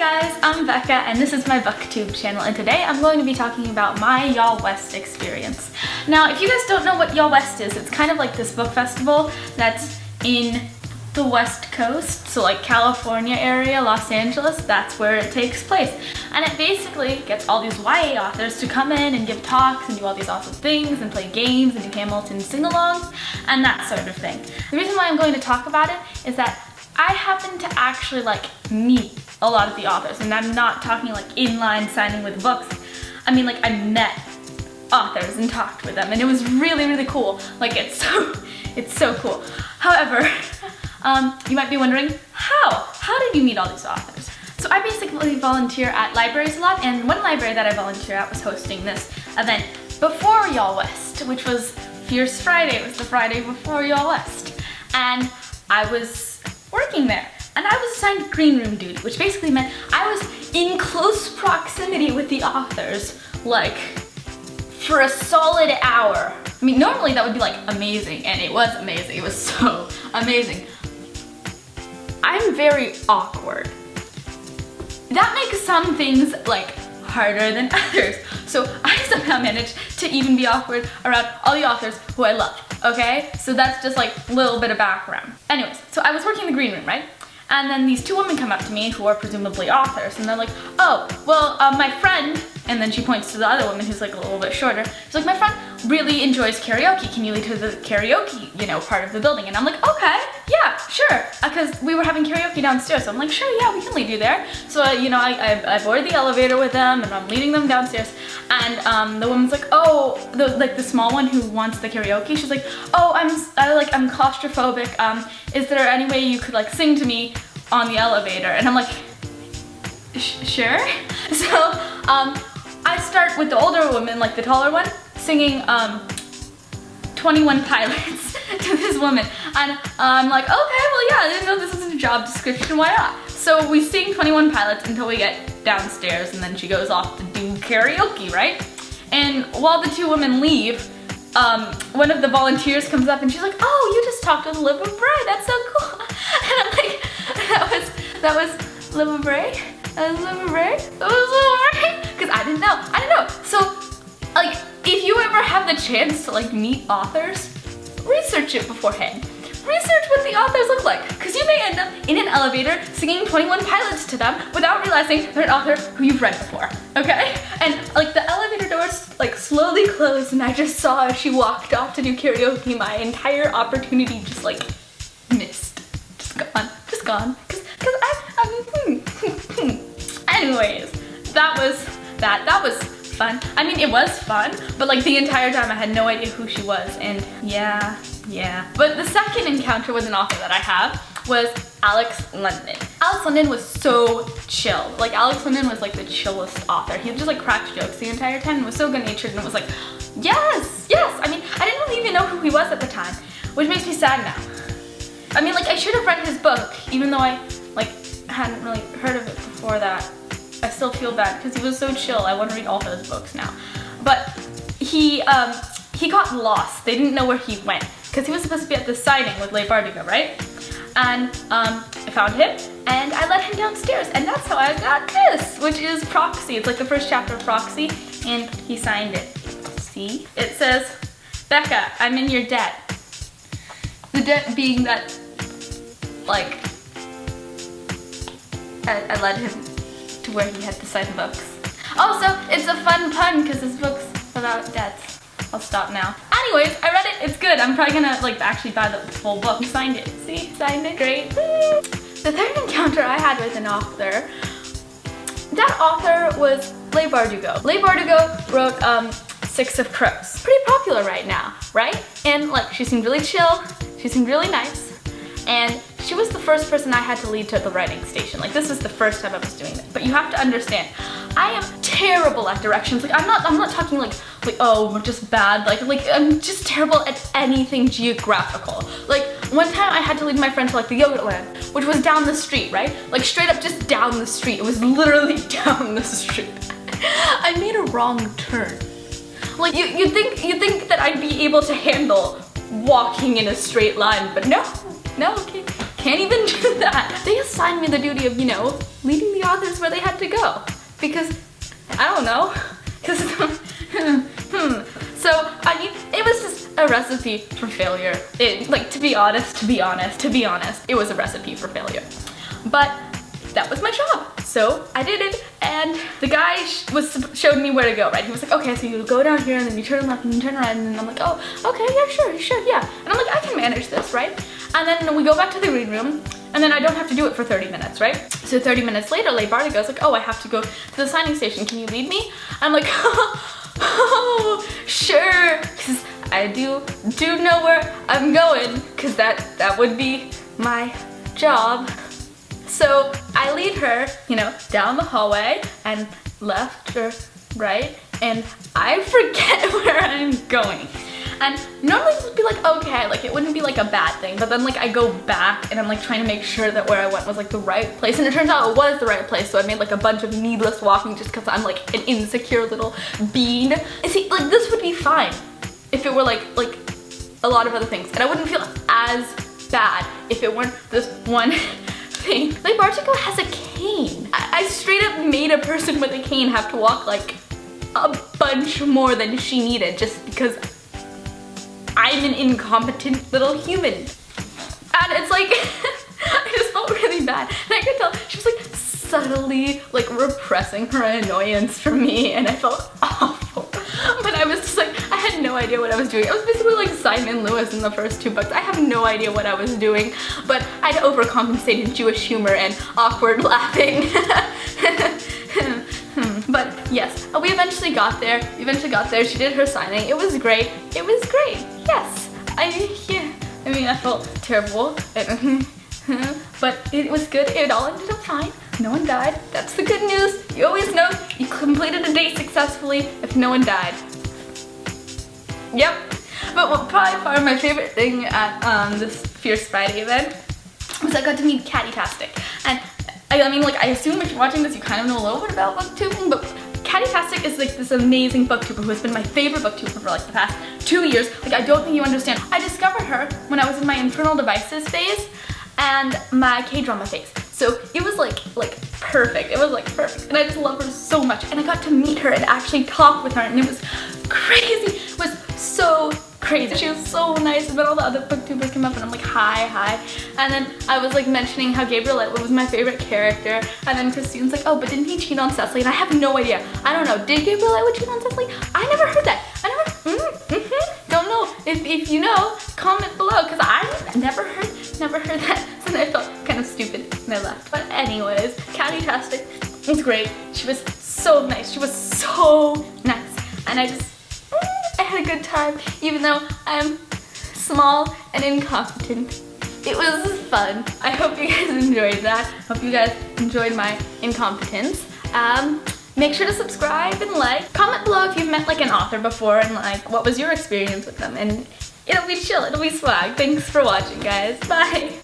guys, I'm Becca and this is my booktube channel, and today I'm going to be talking about my Yallwest experience. Now, if you guys don't know what Yallwest is, it's kind of like this book festival that's in the West Coast, so like California area, Los Angeles, that's where it takes place. And it basically gets all these YA authors to come in and give talks and do all these awesome things and play games and do Hamilton sing-alongs and that sort of thing. The reason why I'm going to talk about it is that I happen to actually like meet a lot of the authors, and I'm not talking like inline signing with books. I mean, like, I met authors and talked with them, and it was really, really cool. Like, it's so cool. However, you might be wondering, how did you meet all these authors? So I basically volunteer at libraries a lot, and one library that I volunteer at was hosting this event before Yallwest, which was Fierce Friday. It was the Friday before Yallwest, and I was working there. And I was assigned green room duty, which basically meant I was in close proximity with the authors, like, for a solid hour. I mean, normally that would be like amazing, and it was amazing. It was so amazing. I'm very awkward. That makes some things like harder than others. So I somehow managed to even be awkward around all the authors who I love, okay? So that's just like a little bit of background. Anyways, so I was working in the green room, right? And then these two women come up to me who are presumably authors, and they're like, oh, well, my friend, and then she points to the other woman who's like a little bit shorter. She's like, my friend really enjoys karaoke. Can you lead her to the karaoke, part of the building? And I'm like, okay, yeah, sure. Because we were having karaoke downstairs, so I'm like, sure, yeah, we can lead you there. So, I board the elevator with them, and I'm leading them downstairs. And the woman's like, oh, the small one who wants the karaoke, she's like, oh, I'm claustrophobic. Is there any way you could like sing to me on the elevator? And I'm like, sure. So I start with the older woman, like the taller one, singing 21 Pilots to this woman. And I'm like, okay, well, yeah, I didn't know this was a job description, why not? So we sing 21 Pilots until we get downstairs, and then she goes off to do karaoke, right? And while the two women leave, one of the volunteers comes up and she's like, oh, you just talked with Liv Bray, that's so cool. And I'm like, that was Liv Bray? That was Liv Bray? That was Liv Bray? Because I didn't know. So, like, if you ever have the chance to like meet authors, research it beforehand. Research what the authors look like, because you may end up in an elevator singing 21 Pilots to them without realizing they're an author who you've read before, okay? And like the elevator doors like slowly closed, and I just saw as she walked off to do karaoke, my entire opportunity just like missed, just gone, because anyways, that was fun. I mean, it was fun, but like the entire time I had no idea who she was, and yeah. But the second encounter with an author that I have was Alex London. Alex London was so chill. Like, Alex London was like the chillest author. He just like cracked jokes the entire time and was so good-natured, and it was like, yes. I mean, I didn't really even know who he was at the time, which makes me sad now. I mean, like, I should have read his book, even though I like hadn't really heard of it before that. I still feel bad because he was so chill. I want to read all of his books now. But he got lost. They didn't know where he went because he was supposed to be at the signing with Leigh Bardugo, right? And I found him and I led him downstairs, and that's how I got this, which is Proxy. It's like the first chapter of Proxy, and he signed it. See? It says, Becca, I'm in your debt. The debt being that, like, I led him to where he had to sign books. Also, it's a fun pun because his book's about debts. I'll stop now. Anyways, I read it, it's good. I'm probably gonna like actually buy the full book. He signed it, see? Signed it, great. The third encounter I had with an author, that author was Leigh Bardugo. Leigh Bardugo wrote Six of Crows. Pretty popular right now, right? And like, she seemed really chill, she seemed really nice, and she was the first person I had to lead to the writing station. Like, this is the first time I was doing it. But you have to understand, I am terrible at directions. Like, I'm not talking like oh, just bad. Like I'm just terrible at anything geographical. Like, one time I had to lead my friend to like the yogurt land, which was down the street, right? Like, straight up just down the street. It was literally down the street. I made a wrong turn. Like, you'd think that I'd be able to handle walking in a straight line, but no, can't even do that. They assigned me the duty of, you know, leading the authors where they had to go. Because, I don't know, because, So, I mean, it was just a recipe for failure. Like, to be honest, it was a recipe for failure. But that was my job. So I did it, and the guy showed me where to go, right? He was like, okay, so you go down here, and then you turn left, and you turn right, and then I'm like, oh, okay, yeah, sure, yeah. And I'm like, I can manage this, right? And then we go back to the green room, and then I don't have to do it for 30 minutes, right? So 30 minutes later, Lady Barty goes like, oh, I have to go to the signing station. Can you lead me? I'm like, oh, sure, because I do know where I'm going, because that would be my job. So I lead her, you know, down the hallway and left or right, and I forget where I'm going. And normally this would be like, okay, like it wouldn't be like a bad thing, but then like I go back and I'm like trying to make sure that where I went was like the right place, and it turns out it was the right place, so I made like a bunch of needless walking just because I'm like an insecure little bean. And see, like this would be fine if it were like a lot of other things, and I wouldn't feel as bad if it weren't this one thing. Like Bartico has a cane. I straight up made a person with a cane have to walk like a bunch more than she needed just because I'm an incompetent little human. And it's like, I just felt really bad. And I could tell she was like subtly like repressing her annoyance from me, and I felt awful. But I was just like, I had no idea what I was doing. I was basically like Simon Lewis in the first 2 books. I have no idea what I was doing, but I'd overcompensated Jewish humor and awkward laughing. But yes, we eventually got there. She did her signing. It was great. Yes. I mean, I felt terrible. But it was good. It all ended up fine. No one died. That's the good news. You always know you completed a date successfully if no one died. Yep. But what probably far my favorite thing at this Fierce Friday event was I got to meet Katytastic. And I mean, like, I assume if you're watching this, you kind of know a little bit about booktubing, but Katytastic is like this amazing booktuber who has been my favorite booktuber for like the past 2 years. Like, I don't think you understand. I discovered her when I was in my Infernal Devices phase and my K-drama phase. So it was like perfect. It was like perfect. And I just love her so much. And I got to meet her and actually talk with her, and it was crazy. It was so crazy. She was so nice, and then all the other booktubers came up and I'm like, hi. And then I was like mentioning how Gabriel Lightwood was my favorite character, and then Christine's like, oh, but didn't he cheat on Cecily? And I have no idea. I don't know. Did Gabriel Lightwood cheat on Cecily? I never heard that. Don't know. If you know, comment below, because I never heard that. So I felt kind of stupid and I left. But anyways, Katytastic was great. She was so nice. And I had a good time, even though I'm small and incompetent. It was fun. I hope you guys enjoyed that. Hope you guys enjoyed my incompetence. Make sure to subscribe and like. Comment below if you've met like an author before and like what was your experience with them, and it'll be chill, it'll be swag. Thanks for watching, guys. Bye.